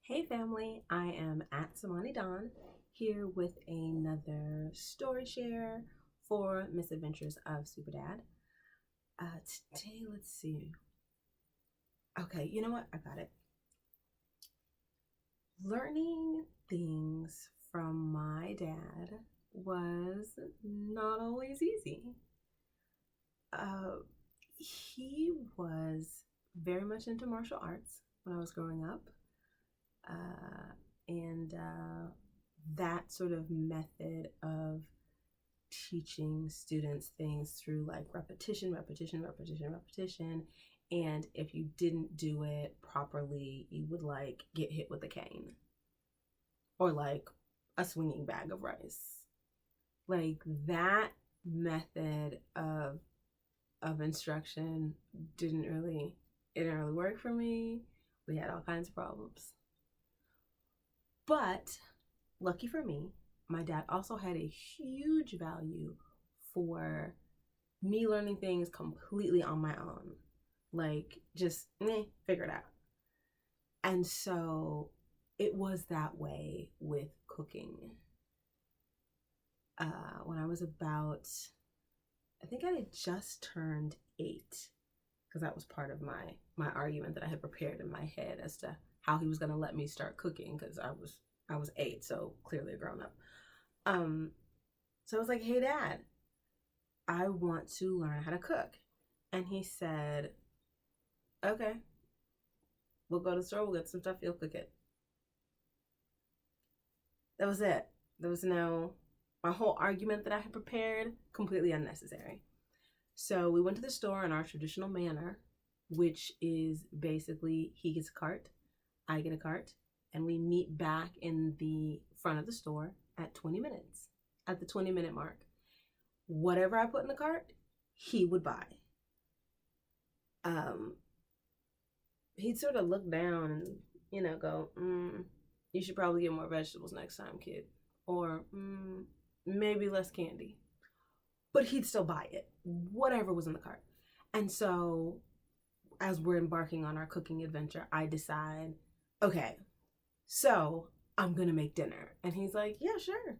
Hey family, I am at Samani Dawn here with another story share for Misadventures of Superdad. Today, let's see. Okay, you know what? I got it. Learning things from my dad was not always easy. He was very much into martial arts when I was growing up. And that sort of method of teaching students things through like repetition. And if you didn't do it properly, you would like get hit with a cane or like a swinging bag of rice. Like that method of instruction didn't really work for me. We had all kinds of problems. But lucky for me, my dad also had a huge value for me learning things completely on my own. Like, just figure it out. And so it was that way with cooking. When I was about, I think I had just turned 8, because that was part of my argument that I had prepared in my head as to how he was going to let me start cooking, because I was 8, so clearly a grown up. So I was like, hey Dad, I want to learn how to cook. And he said, okay, we'll go to the store, we'll get some stuff, you'll cook it. That was it. There was my whole argument that I had prepared, completely unnecessary. So we went to the store in our traditional manner, which is basically he gets a cart, I get a cart, and we meet back in the front of the store at 20 minutes. At the 20-minute mark, whatever I put in the cart, he would buy. He'd sort of look down and, go, you should probably get more vegetables next time, kid. Or maybe less candy. But he'd still buy it, whatever was in the cart. And so as we're embarking on our cooking adventure, I decide, okay, so I'm going to make dinner. And he's like, yeah, sure.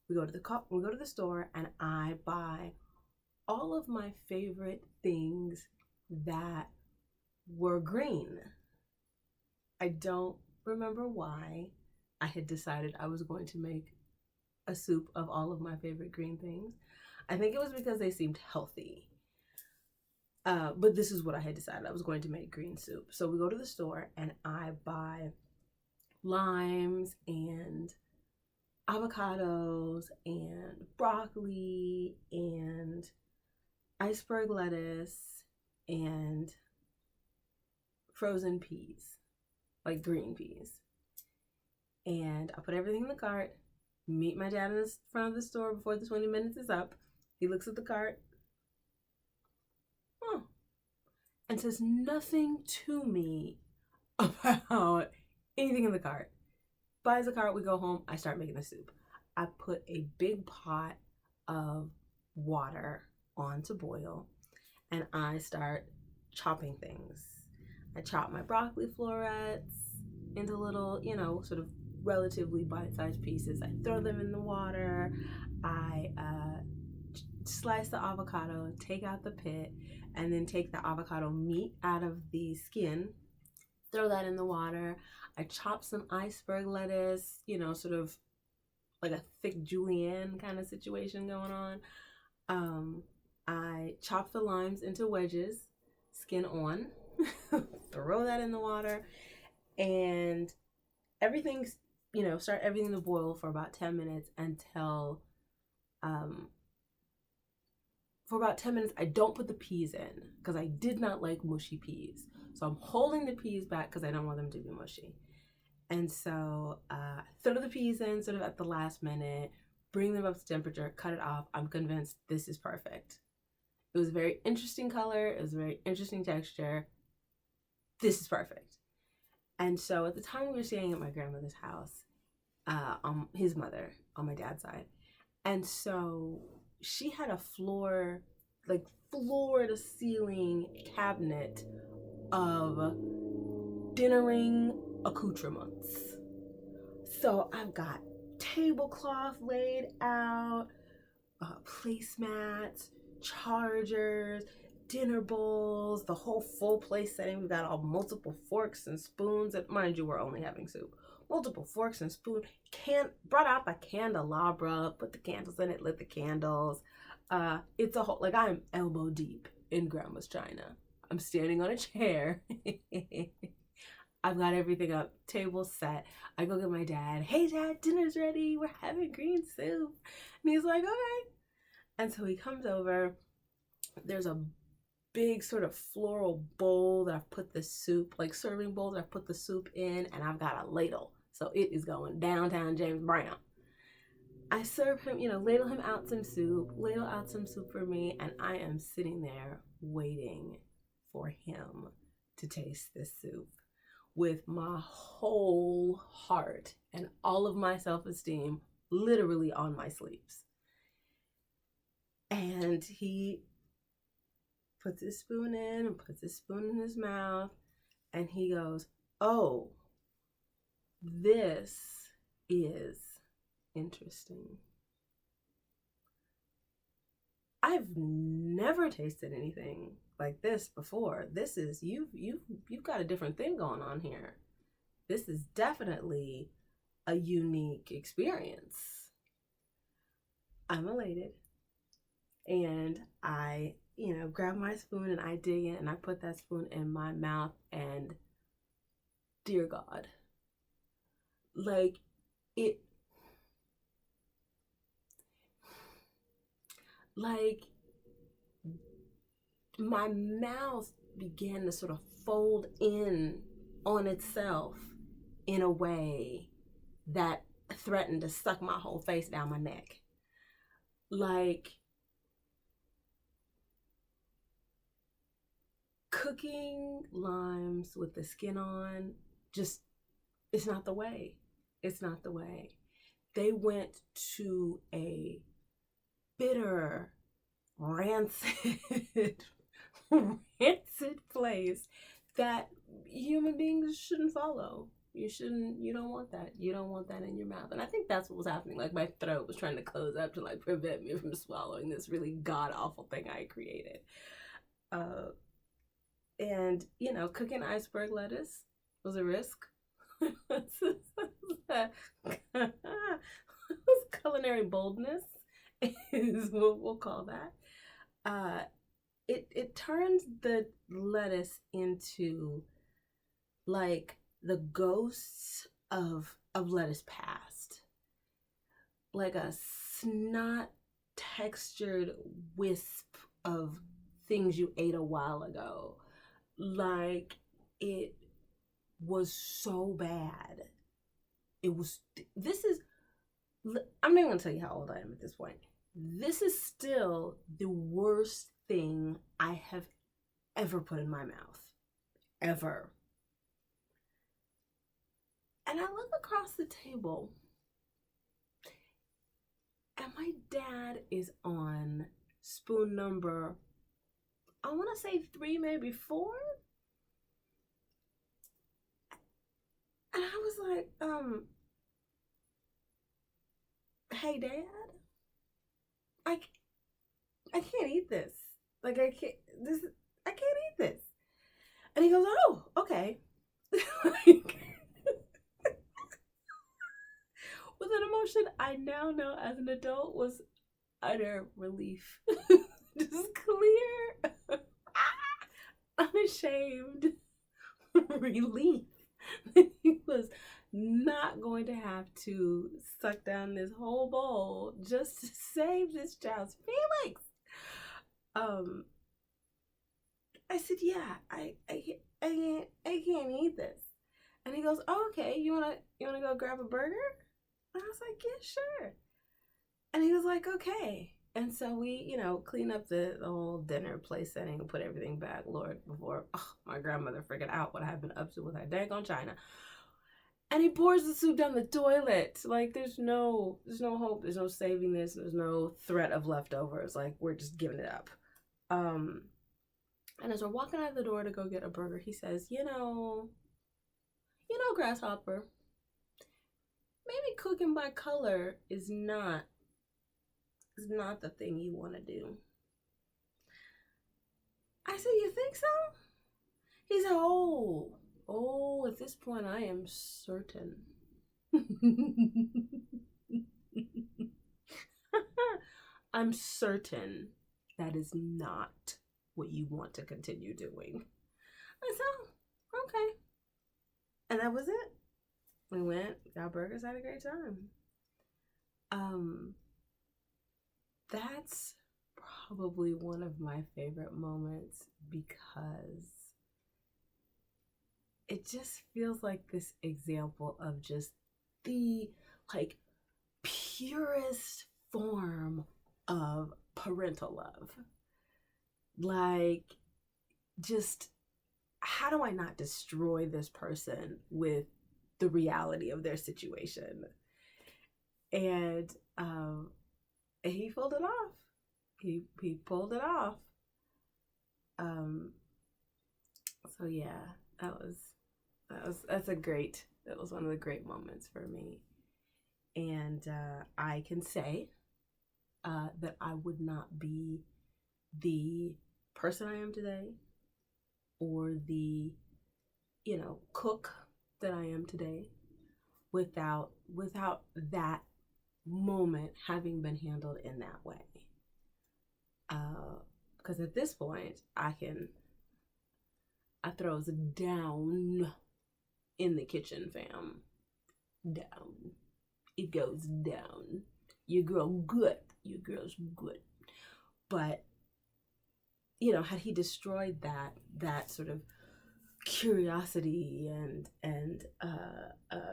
We go to the store and I buy all of my favorite things that were green. I don't remember why I had decided I was going to make a soup of all of my favorite green things. I think it was because they seemed healthy. But this is what I had decided. I was going to make green soup. So we go to the store and I buy limes and avocados and broccoli and iceberg lettuce and frozen peas, like green peas. And I put everything in the cart, meet my dad in the front of the store before the 20 minutes is up. He looks at the cart, and says nothing to me about anything in the cart. Buys the cart, we go home, I start making the soup. I put a big pot of water on to boil, and I start chopping things. I chop my broccoli florets into little, sort of relatively bite-sized pieces. I throw them in the water. I slice the avocado, take out the pit, and then take the avocado meat out of the skin, throw that in the water. I chop some iceberg lettuce, sort of like a thick julienne kind of situation going on. I chop the limes into wedges, skin on, throw that in the water, and everything's, start everything to boil for about 10 minutes until, for about 10 minutes, I don't put the peas in because I did not like mushy peas. So I'm holding the peas back because I don't want them to be mushy. And so throw the peas in sort of at the last minute, bring them up to temperature, cut it off. I'm convinced this is perfect. It was a very interesting color. It was a very interesting texture. This is perfect. And so at the time we were staying at my grandmother's house, his mother on my dad's side. And so she had a floor to ceiling cabinet of dinnering accoutrements. So I've got tablecloth laid out, placemats, chargers, dinner bowls, the whole full place setting. We've got all multiple forks and spoons. And mind you, we're only having soup. Multiple forks and spoons. Brought out the candelabra, put the candles in it, lit the candles. It's a whole, like, I'm elbow deep in grandma's china. I'm standing on a chair. I've got everything up, table set. I go get my dad. Hey dad, dinner's ready. We're having green soup. And he's like, okay. And so he comes over. There's a big sort of floral bowl that I've put the soup, like serving bowl that I've put the soup in, and I've got a ladle. So it is going downtown James Brown. I serve him, ladle him out some soup, ladle out some soup for me, and I am sitting there waiting for him to taste this soup with my whole heart and all of my self-esteem literally on my sleeves. And he puts his spoon in and puts his spoon in his mouth, and he goes, oh, this is interesting. I've never tasted anything like this before. This is, you've got a different thing going on here. This is definitely a unique experience. I'm elated. And I, grab my spoon and I dig in and I put that spoon in my mouth, and dear God, like my mouth began to sort of fold in on itself in a way that threatened to suck my whole face down my neck. Like, cooking limes with the skin on, just, it's not the way. It's not the way. They went to a bitter, rancid, rancid place that human beings shouldn't follow. You don't want that. You don't want that in your mouth. And I think that's what was happening. Like, my throat was trying to close up to, like, prevent me from swallowing this really god-awful thing I created. And, cooking iceberg lettuce was a risk. Culinary boldness is what we'll call that. It turns the lettuce into, like, the ghosts of lettuce past, like a snot textured wisp of things you ate a while ago. Like, it was so bad. I'm not even gonna tell you how old I am at this point. This is still the worst thing I have ever put in my mouth. Ever. And I look across the table, and my dad is on spoon number, I want to say 3, maybe 4. And I was like, hey Dad, I can't eat this. Like, I can't eat this. And he goes, oh, okay. With an emotion I now know as an adult was utter relief. Just clear, unashamed relief that he was not going to have to suck down this whole bowl just to save this child's feelings. I said, yeah, I can't eat this. And he goes, oh, okay, you wanna go grab a burger? And I was like, yeah, sure. And he was like, okay. And so we, clean up the whole dinner place setting and put everything back, Lord, before my grandmother figured out what I had been up to with her daggone china. And he pours the soup down the toilet. Like, there's no hope. There's no saving this. There's no threat of leftovers. Like, we're just giving it up. And as we're walking out the door to go get a burger, he says, you Grasshopper, maybe cooking by color is not the thing you want to do. I said, you think so? He said, oh, at this point I am certain. I'm certain that is not what you want to continue doing. I said, okay. And that was it. We went, got burgers, had a great time. That's probably one of my favorite moments because it just feels like this example of just the like purest form of parental love. Like, just how do I not destroy this person with the reality of their situation? And he pulled it off. He pulled it off. So yeah, that was one of the great moments for me. And I can say that I would not be the person I am today, or the cook that I am today, without that moment having been handled in that way. Because at this point, I throws down in the kitchen, fam. Down. It goes down. Your girl's good. But, had he destroyed that sort of curiosity and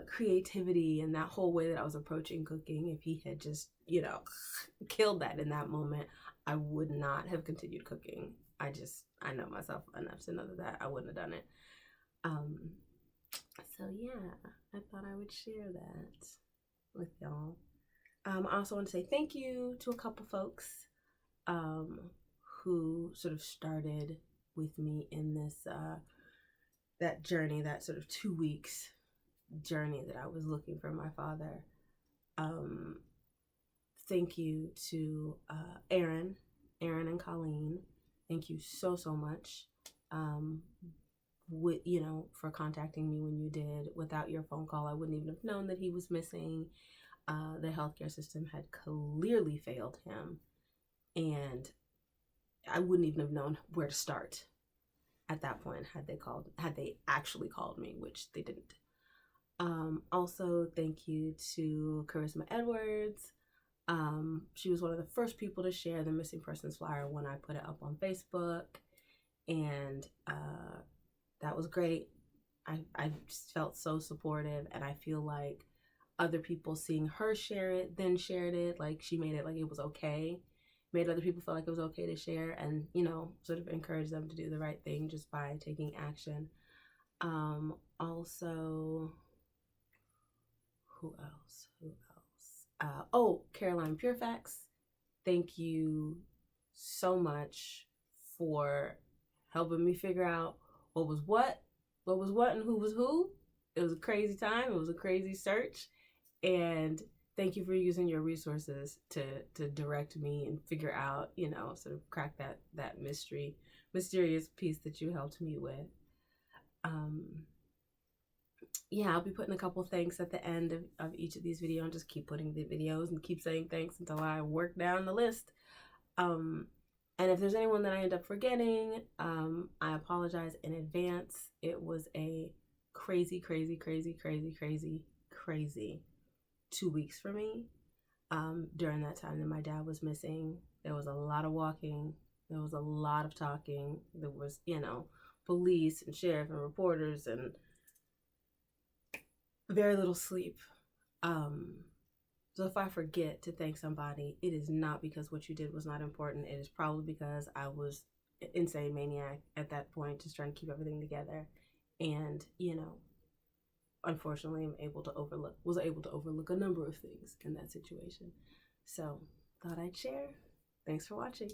creativity and that whole way that I was approaching cooking, if he had just, killed that in that moment, I would not have continued cooking. I know myself enough to know that I wouldn't have done it. So yeah, I thought I would share that with y'all. I also want to say thank you to a couple folks who sort of started with me in this that journey, that sort of 2 weeks journey that I was looking for my father. Thank you to Aaron and Colleen. Thank you so much for contacting me when you did. Without your phone call, I wouldn't even have known that he was missing. The healthcare system had clearly failed him, and I wouldn't even have known where to start at that point had they actually called me, which they didn't. Also, thank you to Kharisma Edwards. She was one of the first people to share the missing persons flyer when I put it up on Facebook, and that was great. I just felt so supportive, and I feel like other people seeing her share it then shared it. Like, she made it like it was okay, made other people feel like it was okay to share, and sort of encourage them to do the right thing just by taking action. Also, who else? Caroline Pierfax, thank you so much for helping me figure out what was what and who was who. It was a crazy time. It was a crazy search. And thank you for using your resources to direct me and figure out, sort of crack that mysterious piece that you helped me with. I'll be putting a couple thanks at the end of each of these videos, and just keep putting the videos and keep saying thanks until I work down the list. And if there's anyone that I end up forgetting, I apologize in advance. It was a crazy 2 weeks for me. During that time that my dad was missing, there was a lot of walking. There was a lot of talking. There was, police and sheriff and reporters, and very little sleep. So if I forget to thank somebody, it is not because what you did was not important. It is probably because I was an insane maniac at that point, just trying to keep everything together. And, unfortunately, was able to overlook a number of things in that situation. So, thought I'd share. Thanks for watching.